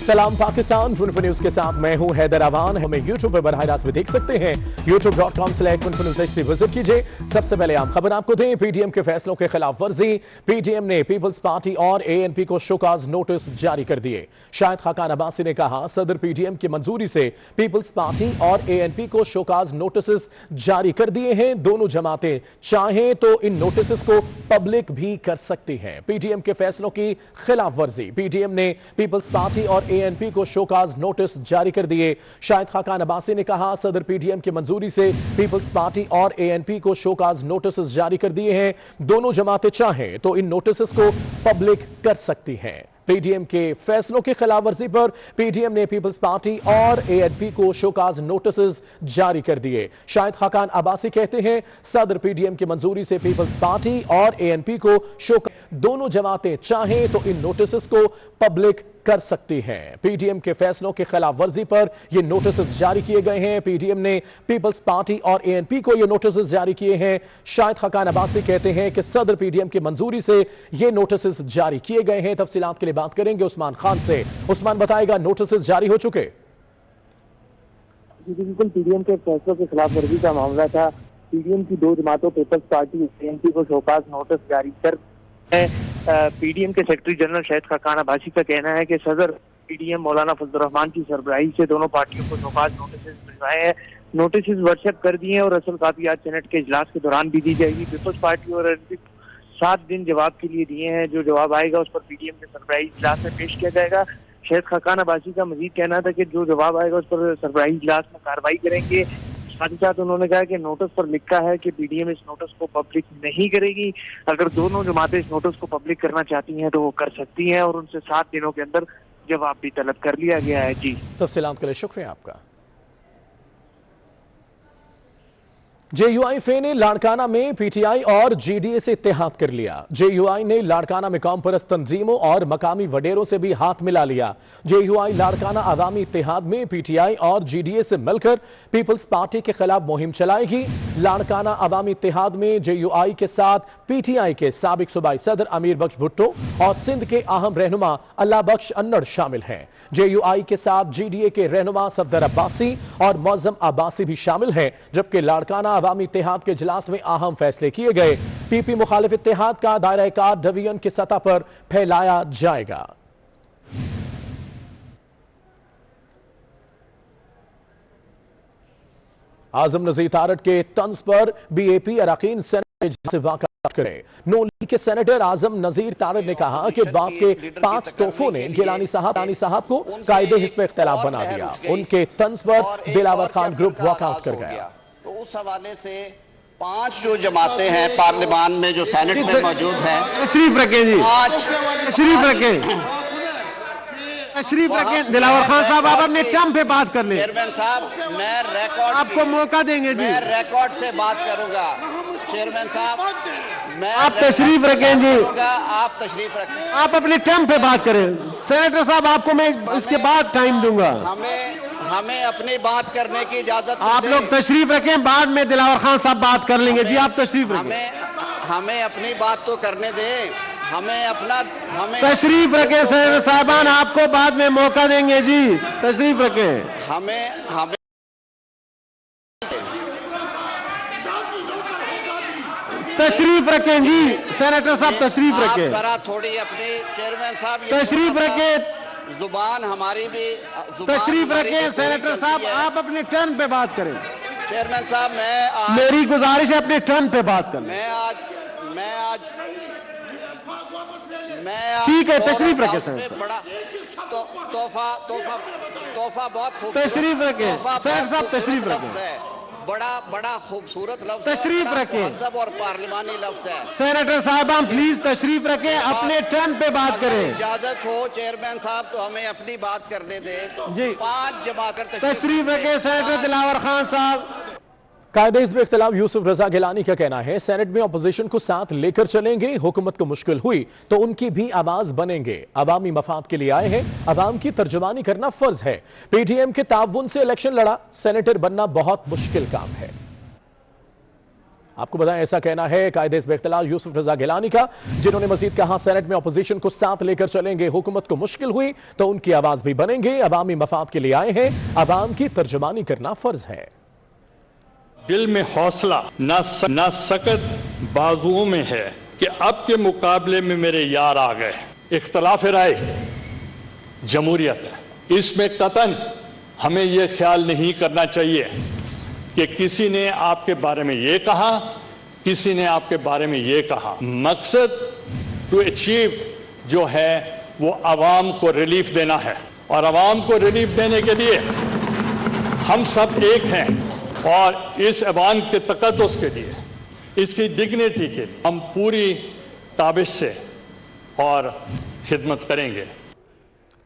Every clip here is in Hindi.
सलाम पाकिस्तान, 24 न्यूज के साथ मैं हूं हैदर अवान। हमें यूट्यूब पर बराह रास्त में देख सकते हैं, youtube.com/24news विजिट कीजिए। सबसे पहले आम खबर आपको दें, पीडीएम के फैसलों के खिलाफ वर्जी, पीडीएम ने पीपल्स पार्टी और एएनपी को शोकाज नोटिस जारी कर दिए। शाहिद खाकान अब्बासी ने कहा, सदर पीडीएम की मंजूरी से पीपल्स पार्टी और एएनपी को शोकाज नोटिस जारी कर दिए हैं। दोनों जमातें चाहें तो इन नोटिस को पब्लिक भी कर सकती हैं। पीडीएम के फैसलों की खिलाफ वर्जी, पीडीएम ने पीपल्स पार्टी और एएनपी को शोकाज नोटिस जारी कर दिए। शाहिद खाकान अब्बासी ने कहा, सदर पीडीएम की मंजूरी से पीपल्स पार्टी और एएनपी को शोकाज नोटिस जारी कर दिए हैं। दोनों जमातें चाहें तो इन नोटिस को पब्लिक कर सकती हैं। पीडीएम के फैसलों की खिलाफ वर्जी पर पीडीएम ने पीपल्स पार्टी और एएनपी को शोकाज नोटिस जारी कर दिए। शाहिद खाकान अब्बासी कहते हैं, सदर पीडीएम की मंजूरी से पीपल्स पार्टी और एएनपी को शोकाज, दोनों जमातें चाहें तो इन नोटिस को पब्लिक कर सकती हैं। पीडीएम के फैसलों के खिलाफ वर्जी पर ये नोटिस जारी किए गए हैं। पीडीएम ने पीपल्स पार्टी और एएनपी को ये नोटिस जारी किए हैं। शाहिद खाकान अब्बासी कहते हैं कि सदर पीडीएम की मंजूरी से ये नोटिस जारी किए गए हैं। तफसीलात के लिए बात करेंगे उस्मान खान से। उस्मान बताएगा, नोटिस जारी हो चुके? जी बिल्कुल, पीडीएम के फैसलों के खिलाफ वर्जी का मामला था। पीडीएम की दो जमातों पीपल्स पार्टी और एएनपी को शोकाज नोटिस जारी कर पीडीएम के सेक्रेटरी जनरल शाहिद खाकान अब्बासी का कहना है कि सदर पीडीएम मौलाना फजलुर रहमान की सरबराही से दोनों पार्टियों को शोकाज नोटिस भिजवाए हैं। नोटिस व्हाट्सएप कर दिए हैं और असल कापी आज सेनेट के इजलास के दौरान भी दी जाएगी। पीपल्स पार्टी और एएनपी 7 दिन जवाब के लिए दिए हैं। जो जवाब आएगा उस पर पीडीएम के सरबराही इजलास में पेश किया जाएगा। शाहिद खाकान अब्बासी का मजीद कहना था कि जो जवाब आएगा उस पर सरबराही इजलास में कार्रवाई करेंगे। साथ ही साथ उन्होंने कहा कि नोटिस पर लिखा है कि पीडीएम इस नोटिस को पब्लिक नहीं करेगी। अगर दोनों जमातें इस नोटिस को पब्लिक करना चाहती हैं तो वो कर सकती हैं और उनसे 7 दिनों के अंदर जवाब भी तलब कर लिया गया है। जी, तफसीलात के लिए शुक्रिया आपका। जेयूआई ने लाड़काना में पीटीआई और जीडीए से इत्तेहाद कर लिया। जेयूआई ने लाड़काना में कौम परस्त तंजीमों और मकामी वडेरों से भी हाथ मिला लिया। जेयूआई लाड़काना अवामी इत्तेहाद में पीटीआई और जीडीए से मिलकर पीपल्स पार्टी के खिलाफ मुहिम चलाएगी। लाड़काना अवामी इत्तेहाद में जेयूआई के साथ पीटीआई के साबिक सूबाई सदर अमीर बख्श भुट्टो और सिंध के अहम रहनुमा अल्लाह बख्श अन्नड़ शामिल हैं। जेयूआई के साथ जीडीए के रहनुमा सफदर अब्बासी और मौजम अब्बासी भी शामिल हैं, जबकि लाड़काना अवामी इत्तेहाद के इजलास में अहम फैसले किए गए। पीपी मुखालिफ इत्तेहाद का दायरा कार डिवीजन की सतह पर फैलाया जाएगा। आजम नजीर तारड़ के तंज पर बीएपी अरकान सेनेट से वाकआउट करें। नून लीग के सेनेटर आजम नजीर तारड़ ने कहा कि बाप के 5 तोहफों ने गिलानी साहब को कायदे हिस्ब इख्तिलाफ बना दिया। उनके तंज पर दिलावर खान ग्रुप वॉकआउट कर गया। तो उस हवाले से 5 जो जमातें हैं पार्लियामान में जो सेनेट में मौजूद हैं, तशरीफ रखें जी, तशरीफ रखें, तशरीफ रखें। दिलावर खान साहब, आप अपने टर्म पे बात कर लें। चेयरमैन साहब, मैं रिकॉर्ड आपको मौका देंगे जी, मैं रिकॉर्ड से बात करूंगा। चेयरमैन साहब, मैं आप तशरीफ रखें जी, आप तशरीफ रखें, आप अपने टर्म पे बात करें। सेनेटर साहब, आपको मैं इसके बाद टाइम दूंगा। हमें अपनी बात करने की इजाजत, आप लोग तशरीफ रखें, बाद में दिलावर खान साहब बात कर लेंगे। जी, आप तशरीफ रखें। हमें अपनी बात तो करने दें। हमें तशरीफ रखें सेनेटर साहबान, आपको बाद में मौका देंगे जी, तशरीफ रखें। हमें तशरीफ रखें जी, सेनेटर साहब तशरीफ रखें, थोड़ी अपनी चेयरमैन साहब तशरीफ रखें, जुबान हमारी भी तशरीफ रखें। सेनेटर साहब, आप अपने टर्न पे बात करें। चेयरमैन साहब, मेरी गुजारिश है अपने टर्न पे बात करें। मैं आज ठीक है, तशरीफ रखें सेनेटर साहब, तोहफा बहुत खूब, तशरीफ रखें सेनेटर साहब, तशरीफ रखें। बड़ा खूबसूरत लफ्ज, तशरीफ रखें, मज़हब और पार्लिमानी लफ्ज है। सेनेटर साहबान प्लीज तशरीफ रखें, अपने टर्न पे बात करें। इजाजत हो चेयरमैन साहब तो हमें अपनी बात करने दें जी। 5 जमा कर तशरीफ रखें सेनेटर दिलावर खान साहब। कायदे हिस्ब इख्तिलाफ यूसुफ रजा गिलानी का कहना है, सेनेट में अपोजिशन को साथ लेकर चलेंगे। हुकूमत को मुश्किल हुई तो उनकी भी आवाज बनेंगे। अवामी मफाद के लिए आए हैं, अवाम की तर्जुमानी करना फर्ज है। पीटीएम के ताउन से इलेक्शन लड़ा, सेनेटर बनना बहुत मुश्किल काम है। आपको बताएं, ऐसा कहना है कायदे इस इख्तिलाल यूसुफ रजा गिलानी का, जिन्होंने मजीद कहा सेनेट में अपोजिशन को साथ लेकर चलेंगे, हुकूमत को मुश्किल हुई तो उनकी आवाज भी बनेंगे, अवामी मफाद के लिए आए हैं, अवाम की तर्जुमानी करना फर्ज है। दिल में हौसला ना सकत बाजुओं में है कि अब के मुकाबले में मेरे यार आ गए। इख्तलाफ राय जमहूरियत है, इसमें कतन हमें यह ख्याल नहीं करना चाहिए कि किसी ने आपके बारे में ये कहा, किसी ने आपके बारे में ये कहा। मकसद टू अचीव जो है वो आवाम को रिलीफ देना है, और आवाम को रिलीफ देने के लिए हम सब एक हैं, और इस ऐवान के तकद्दुस के लिए, इसकी डिग्निटी के लिए हम पूरी ताबिश से और खिदमत करेंगे।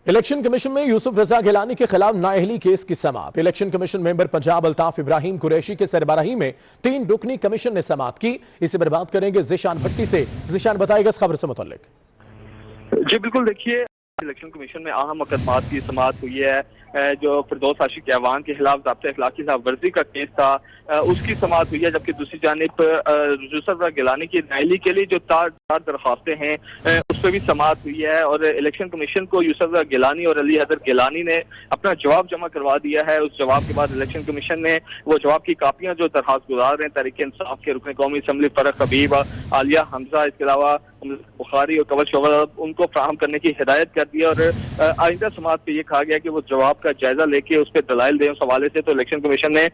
इलेक्शन कमीशन में यूसुफ रजा गिलानी के खिलाफ नाअहली केस की समाअत। Election commission member Punjab Altaf Ibrahim Qureshi के सरबराही में 3 रुकनी कमीशन ने समाअत की। इसी पर बात करेंगे जिशान भट्टी से। जिशान, बताएगा इस खबर से मुताल्लिक। जी बिल्कुल, देखिए इलेक्शन कमीशन में अहम मुकदमात की समाअत हुई है। जो फिरदौस आशिक के अवान के खिलाफ ज़ाब्ता अखलाकी खिलाफ वर्जी का केस था, उसकी समाअत हुई है, जबकि दूसरी जानिब यूसुफ रजा गिलानी की नाअहली के लिए जो चार दरख्वास्तें हैं उस पर भी समाअत हुई है। और इलेक्शन कमीशन को यूसुफ रजा गिलानी और अली हैदर गिलानी ने अपना जवाब जमा करवा दिया है। उस जवाब के बाद इलेक्शन कमीशन ने वो जवाब की कापियां जो दरखास्त गुजार रहे हैं तहरीक इंसाफ के रुकन कौमी असम्बली फरक हबीब, आलिया हमजा, इसके अलावा बुखारी और कवल शोभा, उनको फ्राहम करने की हिदायत कर दी। और आइंदा समाअत पे ये कहा गया कि वो जवाब का जायजा लेके उस पर दलाइल दें। उस हवाले से तो इलेक्शन कमीशन ने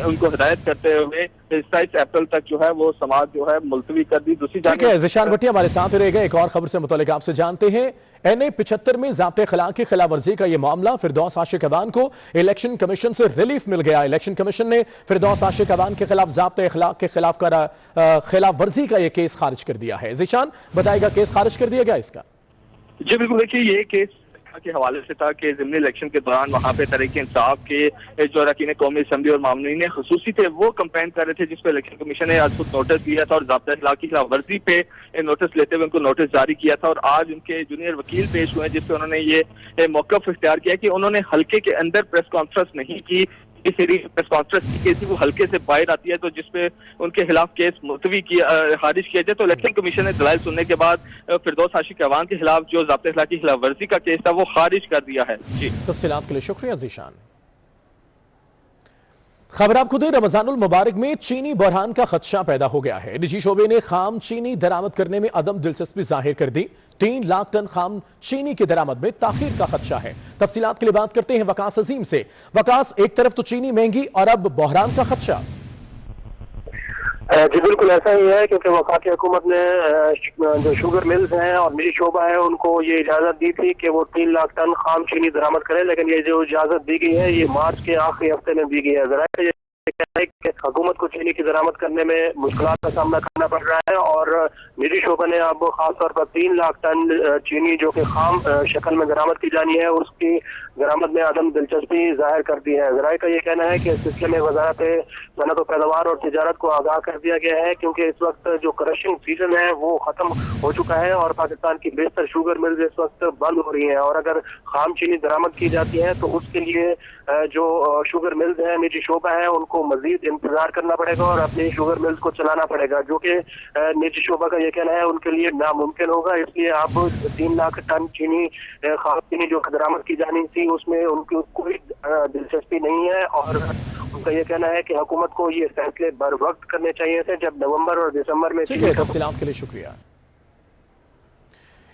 उनको हिदायत करते हुए 27 अप्रैल तक जो है वो समाअत जो है मुलतवी कर दी। दूसरी ठीक है, जिशान भट्टी हमारे साथ रहेगा। एक और खबर से मुताल्लिक आपसे जानते हैं। NA 75 में ज़ाब्ते अखलाक की खिलाफ वर्जी का यह मामला, फिरदौस आशिक अवान को इलेक्शन कमीशन से रिलीफ मिल गया। इलेक्शन कमीशन ने फिरदौस आशिक अवान के खिलाफ ज़ाब्ते अखलाक के खिलाफ वर्जी का यह केस खारिज कर दिया है। जिशान बताएगा, केस खारिज कर दिया गया इसका? जी बिल्कुल, देखिए ये केस के हवाले से था कि ज़िमनी इलेक्शन के दौरान वहाँ पे तहरीक इंसाफ के जो अरकान कौमी असम्बली और मामलीन खुसूसी थे वो कंपेन कर रहे थे, जिस पर इलेक्शन कमीशन ने आज खुद नोटिस दिया था और ज़ाब्ता अखलाक की खिलाफ वर्जी पे नोटिस लेते हुए उनको नोटिस जारी किया था। और आज उनके जूनियर वकील पेश हुए जिसपे उन्होंने ये मौक़िफ़ इख्तियार किया कि उन्होंने हल्के के अंदर प्रेस कॉन्फ्रेंस नहीं की। इस प्रेस कॉन्फ्रेंस की केस वो हल्के से बाहर आती है, तो जिसपे उनके खिलाफ केस मुलतवी खारिज किया जाए। तो इलेक्शन कमीशन ने दलाइल सुनने के बाद फिरदौस आशिक अवान के खिलाफ जो ज़ाब्ते अखलाक की खिलाफ वर्जी का केस था वो खारिज कर दिया है। जी, तफसीलात के लिए शुक्रिया जिशान। खबर आपको दें, रमजानुल मुबारक में चीनी बहरान का खदशा पैदा हो गया है। निजी शोबे ने खाम चीनी दरामद करने में अदम दिलचस्पी जाहिर कर दी। 3 लाख टन खाम चीनी की दरामद में ताखीर का खदशा है। तफसीलात के लिए बात करते हैं वकास अजीम से। वकास, एक तरफ तो चीनी महंगी और अब बहरान का खदशा। जी बिल्कुल ऐसा ही है, क्योंकि वफाकी हुकूमत ने जो शुगर मिल्स हैं और निजी शोबा है उनको ये इजाजत दी थी कि वो 3 लाख टन खाम चीनी दरामद करें, लेकिन ये जो इजाजत दी गई है ये मार्च के आखिरी हफ्ते में दी गई है। जरा हुकूमत को चीनी की दरामद करने में मुश्किलात का सामना करना पड़ रहा है, और निजी शोबा ने अब खासतौर पर 3 लाख टन चीनी जो कि खाम शक्ल में दरामद की जानी है उसकी दरामद में अदम दिलचस्पी जाहिर कर दी है। ज़राए का ये कहना है कि इस सिलसिले में वजारत सनअत व पैदावार और तिजारत को आगाह कर दिया गया है, क्योंकि इस वक्त जो क्रशिंग सीजन है वो खत्म हो चुका है और पाकिस्तान की बेहतर शुगर मिल्स इस वक्त बंद हो रही हैं। और अगर खाम चीनी दरामद की जाती है तो उसके लिए जो शुगर मिल्स है, निजी शोबा है, उनको मजीद इंतजार करना पड़ेगा और अपनी शुगर मिल्स को चलाना पड़ेगा, जो कि निजी शोबा का ये कहना है उनके लिए नामुमकिन होगा। इसलिए अब 3 लाख टन चीनी खाम चीनी जो दरामद की जानी थी उसमें उनकी कोई दिलचस्पी नहीं है, और उनका ये कहना है कि हुकूमत को ये फैसले बर वक्त करने चाहिए थे जब नवंबर और दिसंबर में। तफसीलात के लिए शुक्रिया।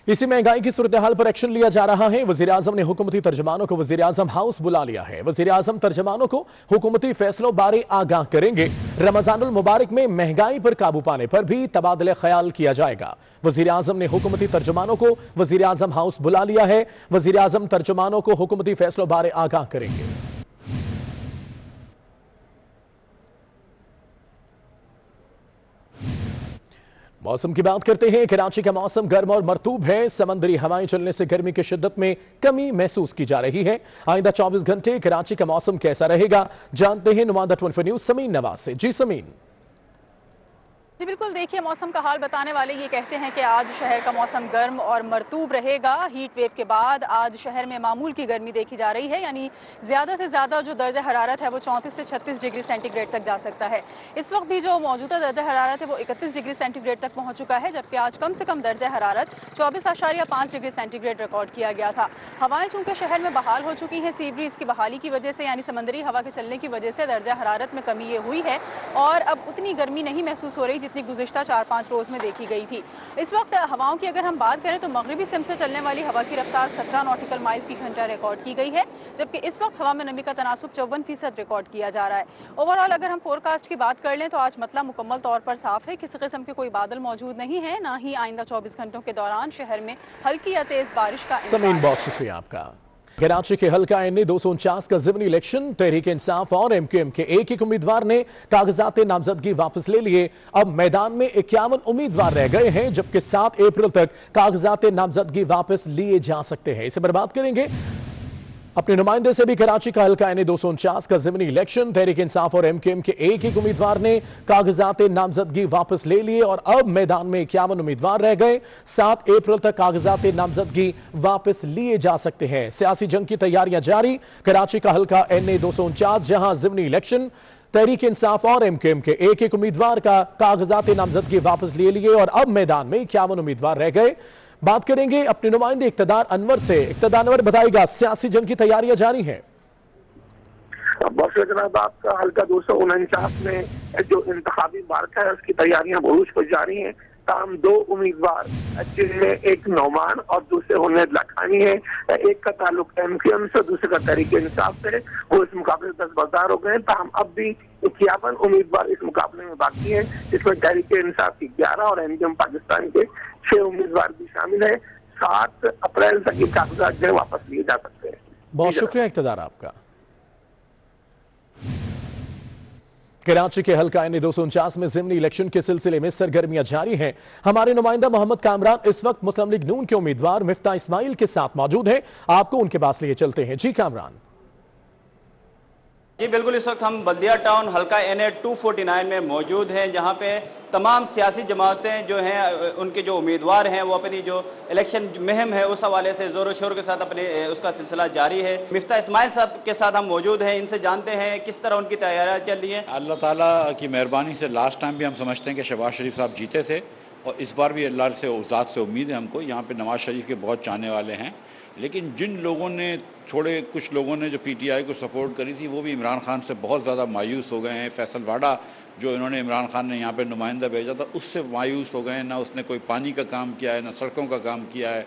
इसी महंगाई की सूरत हाल पर एक्शन लिया जा रहा है। वजीर आजम ने हुकूमती तर्जमानों को वजीर आजम हाउस बुला लिया है। वजीर आजम तर्जमानों को हुकूमती फैसलों बारे आगाह करेंगे। रमजानुल मुबारक में महंगाई पर काबू पाने पर भी तबादले ख्याल किया जाएगा। वजीर आजम ने हुकूमती तर्जमानों को वजीर आजम हाउस बुला लिया है। वजीर आजम तर्जमानों को हुकूमती फैसलों बारे आगाह करेंगे। मौसम की बात करते हैं। कराची का मौसम गर्म और मरतूब है। समंदरी हवाएं चलने से गर्मी की शिद्दत में कमी महसूस की जा रही है। आइंदा 24 घंटे कराची का मौसम कैसा रहेगा, जानते हैं नुमाइंदा 24 न्यूज़ समीन नवाज से। जी समीन। जी बिल्कुल, देखिए मौसम का हाल बताने वाले ये कहते हैं कि आज शहर का मौसम गर्म और मरतूब रहेगा। हीट वेव के बाद आज शहर में मामूल की गर्मी देखी जा रही है, यानी ज़्यादा से ज़्यादा जो दर्जा हरारत है वो 34 से 36 डिग्री सेंटीग्रेड तक जा सकता है। इस वक्त भी जो मौजूदा दर्जा हरारत है वो 31 डिग्री सेंटीग्रेड तक पहुँच चुका है, जबकि आज कम से कम दर्जा हरारत 24.5 डिग्री सेंटीग्रेड रिकॉर्ड किया गया था। हवाएं चूँकि शहर में बहाल हो चुकी हैं, सी ब्रीज की बहाली की वजह से, यानी समंदरी हवा के चलने की वजह से दर्जा हरारत में कमी ये हुई है और अब उतनी गर्मी नहीं महसूस हो रही जितनी गुज़िश्ता 4-5 रोज़ में देखी गई थी। इस वक्त हवाओं की अगर हम बात करें तो मगरिबी सिम से चलने वाली हवा की रफ्तार 17 नॉटिकल माइल फी घंटा रिकॉर्ड की गई है, जबकि इस वक्त हवा में नमी का तनासुब 54% रिकॉर्ड किया जा रहा है। ओवरऑल अगर हम फोरकास्ट की बात कर लें तो आज मतला मुकम्मल तौर पर साफ है, किसी किस्म के कोई बादल मौजूद नहीं है, ना ही आइंदा 24 घंटों के दौरान शहर में हल्की या तेज बारिश का। समीन बहुत शुक्रिया आपका। कराची के हल्का एन 249 का ज़िमनी इलेक्शन तहरीक इंसाफ और एमक्यूएम के एक एक उम्मीदवार ने कागजात नामजदगी वापस ले लिए। अब मैदान में 51 उम्मीदवार रह गए हैं, जबकि 7 अप्रैल तक कागजात नामजदगी वापस लिए जा सकते हैं। इसे पर बात करेंगे अपने नुमाइंदे से भी। कराची का हल्का एन 249 का ज़िमनी इलेक्शन तहरीक इंसाफ और एमक्यूएम के एक एक उम्मीदवार ने कागजात नामजदगी वापस ले लिए और अब मैदान में 51 उम्मीदवार रह गए। 7 अप्रैल तक कागजात नामजदगी वापस लिए जा सकते हैं। सियासी जंग की तैयारियां जारी। कराची का हल्का एन 249 जहां ज़िमनी इलेक्शन तहरीक इंसाफ और एमक्यूएम के एक एक उम्मीदवार का कागजात नामजदगी वापस ले लिए और अब मैदान में 51 उम्मीदवार रह गए। बात करेंगे अपने नुमाइंदे इक्तदार अनवर से। इक्तदार अनवर बताएगा, सियासी जंग की तैयारियां जारी हैं। बहुत जनाब, आपका हल्का 249 में जो इंतखाबी मार्का है उसकी तैयारियां बरूज पर जारी हैं। तमाम 2 उम्मीदवार जिनमें एक नौमान और दूसरे हुनैद लाखानी है, एक का ताल्लुक एमक्यूएम से, दूसरे का तहरीक इंसाफ से, वो इस मुकाबले में दस्तबरदार हो गए। ताहम अब भी 51 उम्मीदवार इस मुकाबले में बाकी हैं, जिसमें तहरीक इंसाफ की 11 और एमक्यूएम पाकिस्तान के 6 उम्मीदवार भी शामिल है। 7 अप्रैल तक ये कागजात जो है वापस लिए जा सकते हैं। बहुत शुक्रिया इक्तदार आपका। कराची के हल्का एन 249 में ज़िमनी इलेक्शन के सिलसिले में सरगर्मियां जारी हैं। हमारे नुमाइंदा मोहम्मद कामरान इस वक्त मुस्लिम लीग नून के उम्मीदवार मिफ्ता इस्माइल के साथ मौजूद हैं। आपको उनके पास लिए चलते हैं। जी कामरान। जी बिल्कुल, इस वक्त हम बल्दिया टाउन हल्का एन 249 में मौजूद हैं, जहां पे तमाम सियासी जमातें जो हैं उनके जो उम्मीदवार हैं वो अपनी जो इलेक्शन मुहिम है उस हवाले से ज़ोर शोर के साथ अपने उसका सिलसिला जारी है। मिफ्ता इस्माइल साहब के साथ हम मौजूद हैं, इनसे जानते हैं किस तरह उनकी तैयारियाँ चल रही हैं। अल्लाह ताला की मेहरबानी से लास्ट टाइम भी हम समझते हैं कि शहबाज शरीफ साहब जीते थे और इस बार भी अल्लाह से ज़ात से उम्मीद है हमको। यहाँ पे नवाज़ शरीफ के बहुत चाहने वाले हैं, लेकिन जिन लोगों ने कुछ लोगों ने जो पीटीआई को सपोर्ट करी थी वो भी इमरान खान से बहुत ज़्यादा मायूस हो गए हैं। फैसल वाडा जो इन्होंने इमरान खान ने यहाँ पे नुमाइंदा भेजा था उससे मायूस हो गए हैं। ना उसने कोई पानी का काम किया है, ना सड़कों का काम किया है,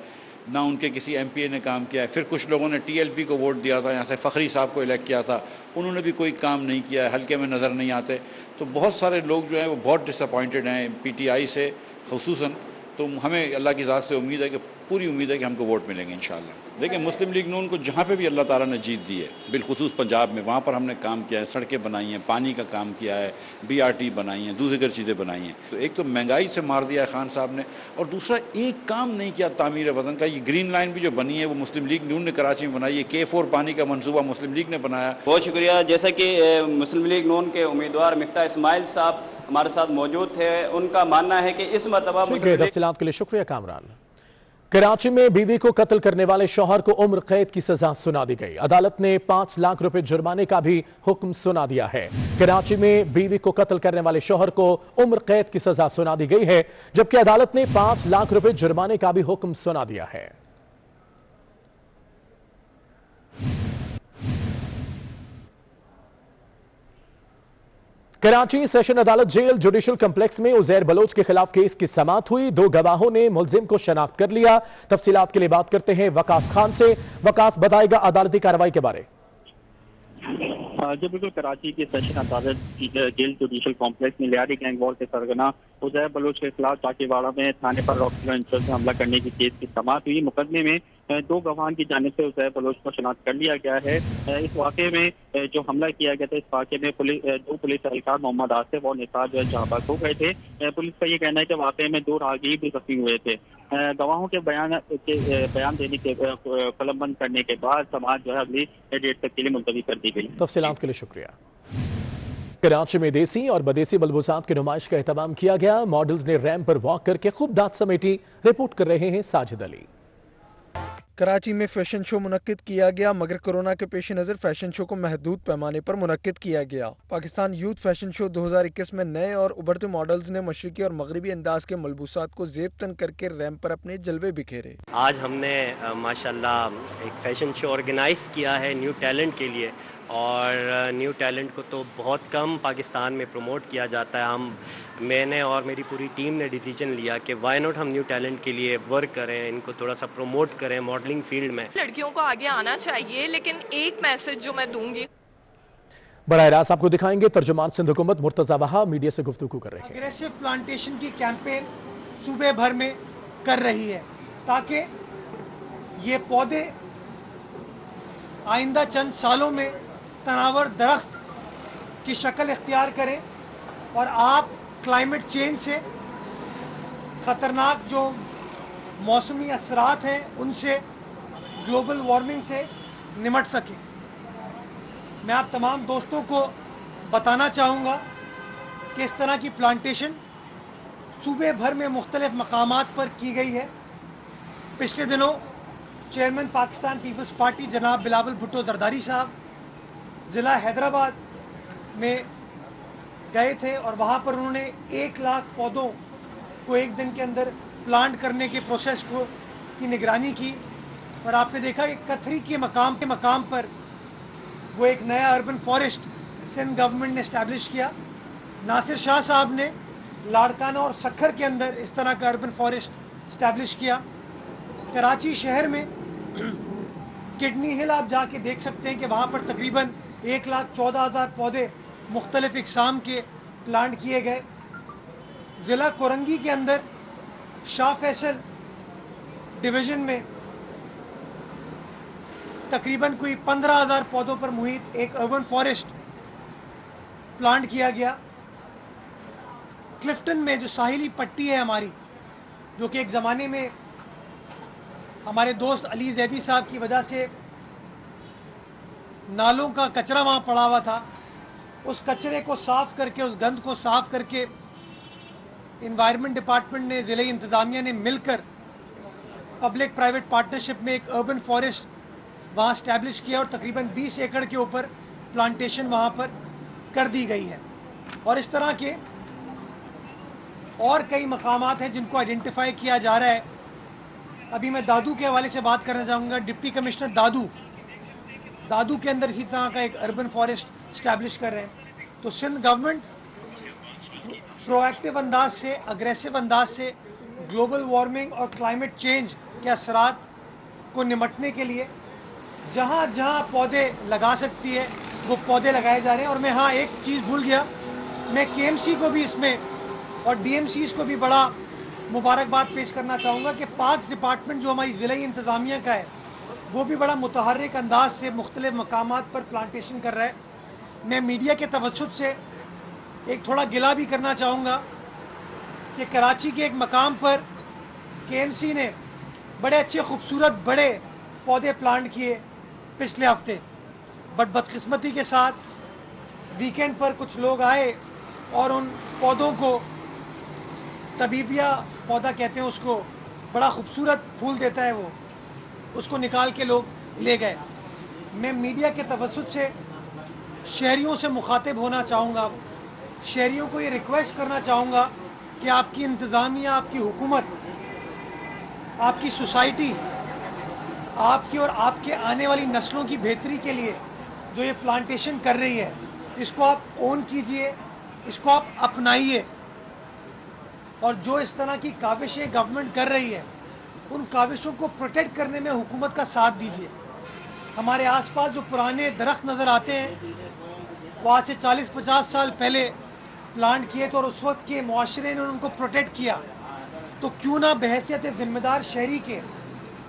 ना उनके किसी एमपीए ने काम किया है। फिर कुछ लोगों ने टीएलपी को वोट दिया था, यहाँ से फ़खरी साहब को इलेक्ट किया था, उन्होंने भी कोई काम नहीं किया है, हल्के में नज़र नहीं आते। तो बहुत सारे लोग जो हैं वो बहुत डिसअपॉइंटेड हैं पीटीआई से खुसूसन। तो हमें अल्लाह की ज़ात से उम्मीद है कि पूरी उम्मीद है कि हमको वोट मिलेंगे इंशाअल्लाह। देखिए, मुस्लिम लीग नून को जहाँ पे भी अल्लाह ताला ने जीत दी है, बिलखुसूस पंजाब में, वहाँ पर हमने काम किया है, सड़कें बनाई हैं, पानी का काम किया है, बीआरटी बनाई हैं, दूसरी चीज़ें बनाई हैं। तो एक तो महंगाई से मार दिया है खान साहब ने, और दूसरा एक काम नहीं किया तामीर वतन का। ये ग्रीन लाइन भी जो बनी है वो मुस्लिम लीग नून ने कराची में बनाई है। K4 पानी का मनसूबा मुस्लिम लीग ने बनाया। बहुत शुक्रिया। जैसा कि मुस्लिम लीग नून के उम्मीदवार मिफ्ता इस्माइल साहब हमारे साथ मौजूद थे, उनका मानना है कि इस मरतबा तफसीलात के लिए शुक्रिया कामरान। कराची में बीवी को कत्ल करने वाले शौहर को उम्र कैद की सजा सुना दी गई। अदालत ने 5 लाख रुपए जुर्माने का भी हुक्म सुना दिया है। कराची में बीवी को कत्ल करने वाले शौहर को उम्र कैद की सजा सुना दी गई है, जबकि अदालत ने 5 लाख रुपए जुर्माने का भी हुक्म सुना दिया है। कराची सेशन अदालत जेल जुडिशल कॉम्प्लेक्स में उजैर बलोच के खिलाफ केस की समाअत हुई। 2 गवाहों ने मुलजिम को शनाख्त कर लिया। तफसीलात के लिए बात करते हैं वकास खान से। वकास, बताएगा अदालती कार्रवाई के बारे। जो बिल्कुल कराची के सेशन अदालत जेल जुडिशल कॉम्प्लेक्स में लियारी गैंग वॉर के सरगना उजैर बलोच के खिलाफ चाकीवाड़ा में थाने पर रॉकेट लॉन्चर से हमला करने की केस की समाअत हुई। मुकदमे में 2 गवाहान की जानिब से उजैर बलोच को शनाख्त कर लिया गया है। इस वाक़े में जो हमला किया गया था, इस वाक़े में 2 पुलिस एहलकार मोहम्मद आसिफ और निसार जो है जहाबाज हो गए थे। पुलिस का ये कहना है कि वाक़े में 2 राहगीर भी जख्मी हुए थे। गवाहों के बयान देने के कलमबंद करने के बाद समाअत जो है अगली डेट तक के लिए मुलतवी कर दी गई। तफसीलात के लिए शुक्रिया। कराची में देसी और बदेसी मलबूसात की नुमाइश का एहतमाम किया गया। मॉडल्स ने रैंप पर वॉक करके खूब दाद समेटी। रिपोर्ट कर रहे हैं साजिद अली। कराची में फैशन शो मुनक्किद किया गया, मगर कोरोना के पेश नज़र फैशन शो को महदूद पैमाने पर मुनक्किद किया गया। पाकिस्तान यूथ फैशन शो 2021 में नए और उभरते मॉडल्स ने मशरकी और मगरबी अंदाज के मलबूसात को जेब तन करके रैंप पर अपने जलवे बिखेरे। आज हमने माशाल्लाह एक फैशन शो ऑर्गेनाइज किया है न्यू टैलेंट के लिए, और न्यू टैलेंट को तो बहुत कम पाकिस्तान में प्रमोट किया जाता है। मैंने और मेरी पूरी टीम ने डिसीजन लिया कि वाई नॉट हम न्यू टैलेंट के लिए वर्क करें, इनको थोड़ा सा प्रमोट करें मॉडलिंग फील्ड में। लड़कियों को आगे आना चाहिए, लेकिन एक मैसेज जो मैं दूंगी, बराह रास्त आपको दिखाएंगे तर्जुमान सिंध हुकूमत मुर्तजा वहाब मीडिया से गुफ्तगू कर रहे हैं। अग्रेसिव प्लांटेशन की कैंपेन सूबे भर में कर रही है ताकि ये पौधे आइंदा चंद सालों में तनावर दरख्त की शक्ल इख्तियार करें और आप क्लाइमेट चेंज से ख़तरनाक जो मौसमी असरात हैं उनसे, ग्लोबल वार्मिंग से निमट सकें। मैं आप तमाम दोस्तों को बताना चाहूँगा कि इस तरह की प्लांटेशन सूबे भर में मुख्तलिफ मकामात पर की गई है। पिछले दिनों चेयरमैन पाकिस्तान पीपल्स पार्टी जनाब बिलावल भुट्टो जरदारी साहब ज़िला हैदराबाद में गए थे और वहाँ पर उन्होंने 1 लाख पौधों को एक दिन के अंदर प्लांट करने के प्रोसेस को की निगरानी की। और आपने देखा कि कथरी के मकाम पर वो एक नया अर्बन फॉरेस्ट सिंध गवर्नमेंट ने इस्टेब्लिश किया। नासिर शाह साहब ने लाड़काना और सखर के अंदर इस तरह का अर्बन फॉरेस्ट इस्टेब्लिश किया। कराची शहर में किडनी हिल आप जाके देख सकते हैं कि वहाँ पर तकरीबन 1,14,000 पौधे मुख्तलिफ इकसाम के प्लांट किए गए। ज़िला कोरंगी के अंदर शाह फैसल डिवीज़न में तकरीबन कोई 15,000 पौधों पर मुहित एक अर्बन फॉरेस्ट प्लांट किया गया। क्लिफ्टन में जो साहिली पट्टी है हमारी, जो कि एक ज़माने में हमारे दोस्त अली जैदी साहब की वजह से नालों का कचरा वहाँ पड़ा हुआ था, उस कचरे को साफ़ करके, उस गंद को साफ़ करके इन्वायरमेंट डिपार्टमेंट ने, ज़िले इंतज़ामिया ने मिलकर पब्लिक प्राइवेट पार्टनरशिप में एक अर्बन फॉरेस्ट वहाँ स्टैब्लिश किया और तकरीबन 20 एकड़ के ऊपर प्लांटेशन वहाँ पर कर दी गई है। और इस तरह के और कई मकामात हैं जिनको आइडेंटिफाई किया जा रहा है। अभी मैं दादू के हवाले से बात करना चाहूँगा। डिप्टी कमिश्नर दादू के अंदर इसी तरह का एक अर्बन फॉरेस्ट स्टैब्लिश कर रहे हैं। तो सिंध गवर्नमेंट प्रोएक्टिव अंदाज से, अग्रेसिव अंदाज से ग्लोबल वार्मिंग और क्लाइमेट चेंज के असरात को निमटने के लिए जहाँ जहाँ पौधे लगा सकती है वो पौधे लगाए जा रहे हैं। और मैं हाँ एक चीज़ भूल गया, मैं KMC को भी इसमें और DMCs को भी बड़ा मुबारकबाद पेश करना चाहूँगा कि पार्क्स डिपार्टमेंट जो हमारी ज़िला इंतज़ामिया का है वो भी बड़ा मुतहर्रिक अंदाज से मुख्तलिफ मकामात पर प्लांटेशन कर रहा है। मैं मीडिया के तवज्जुद से एक थोड़ा गिला भी करना चाहूँगा कि कराची के एक मकाम पर KMC ने बड़े अच्छे खूबसूरत बड़े पौधे प्लांट किए पिछले हफ्ते, बट बदकिस्मती के साथ वीकेंड पर कुछ लोग आए और उन पौधों को, तबीबिया पौधा कहते हैं उसको, बड़ा खूबसूरत फूल देता है वो, उसको निकाल के लोग ले गए। मैं मीडिया के तवज्जुद से शहरियों से मुखातिब होना चाहूँगा, शहरियों को ये रिक्वेस्ट करना चाहूँगा कि आपकी इंतज़ामिया, आपकी हुकूमत, आपकी सोसाइटी आपकी और आपके आने वाली नस्लों की बेहतरी के लिए जो ये प्लांटेशन कर रही है, इसको आप ओन कीजिए, इसको आप अपनाइए। और जो इस तरह की काविशें गवर्नमेंट कर रही है उन काविशों को प्रोटेक्ट करने में हुकूमत का साथ दीजिए। हमारे आसपास जो पुराने दरख्त नज़र आते हैं वो आज से 40-50 साल पहले प्लांट किए थे और उस वक्त के मुआशरे ने उनको प्रोटेक्ट किया। तो क्यों ना बहैसियत ज़िम्मेदार शहरी के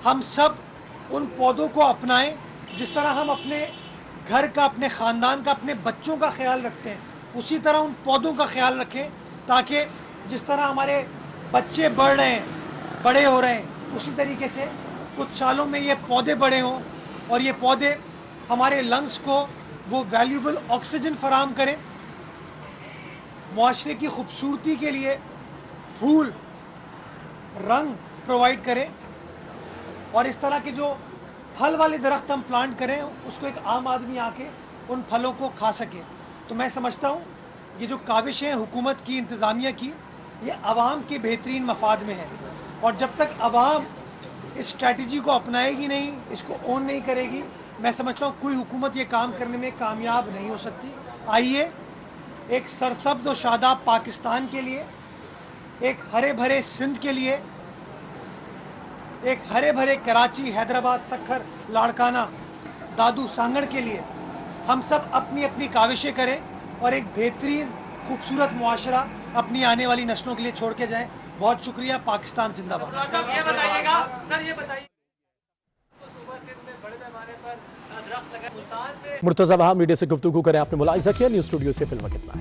हम सब उन पौधों को अपनाएं, जिस तरह हम अपने घर का, अपने ख़ानदान का, अपने बच्चों का ख्याल रखते हैं, उसी तरह उन पौधों का ख्याल रखें, ताकि जिस तरह हमारे बच्चे बढ़ रहे हैं, बड़े हो रहे हैं, उसी तरीके से कुछ सालों में ये पौधे बड़े हों और ये पौधे हमारे लंग्स को वो वैल्यूबल ऑक्सीजन फराहम करें मुआशरे की खूबसूरती के लिए फूल रंग प्रोवाइड करें और इस तरह के जो फल वाले दरख्त हम प्लांट करें उसको एक आम आदमी आके उन फलों को खा सके। तो मैं समझता हूँ ये जो काविशें हुकूमत की, इंतज़ामिया की, ये आवाम के बेहतरीन मफाद में है और जब तक आवाम इस स्ट्रैटेजी को अपनाएगी नहीं, इसको ओन नहीं करेगी, मैं समझता हूँ कोई हुकूमत ये काम करने में कामयाब नहीं हो सकती। आइए एक सरसब्ज़ और शादाब पाकिस्तान के लिए, एक हरे भरे सिंध के लिए, एक हरे भरे कराची, हैदराबाद, सक्खर, लाड़काना, दादू, सांगड़ के लिए हम सब अपनी अपनी काविशें करें और एक बेहतरीन खूबसूरत मुआशरा अपनी आने वाली नस्लों के लिए छोड़ के जाएं। बहुत शुक्रिया। पाकिस्तान जिंदाबाद। ये बताइएगा सर, ये बताइए तो सुबह सिंध में बड़े पैमाने पर दरख्त लगा, मुल्तान में मुर्तजा वहाब मीडिया से गुफ्तगू करें, आपने मुलाहिजा किया न्यूज़ स्टूडियो से फिल्म कितना है।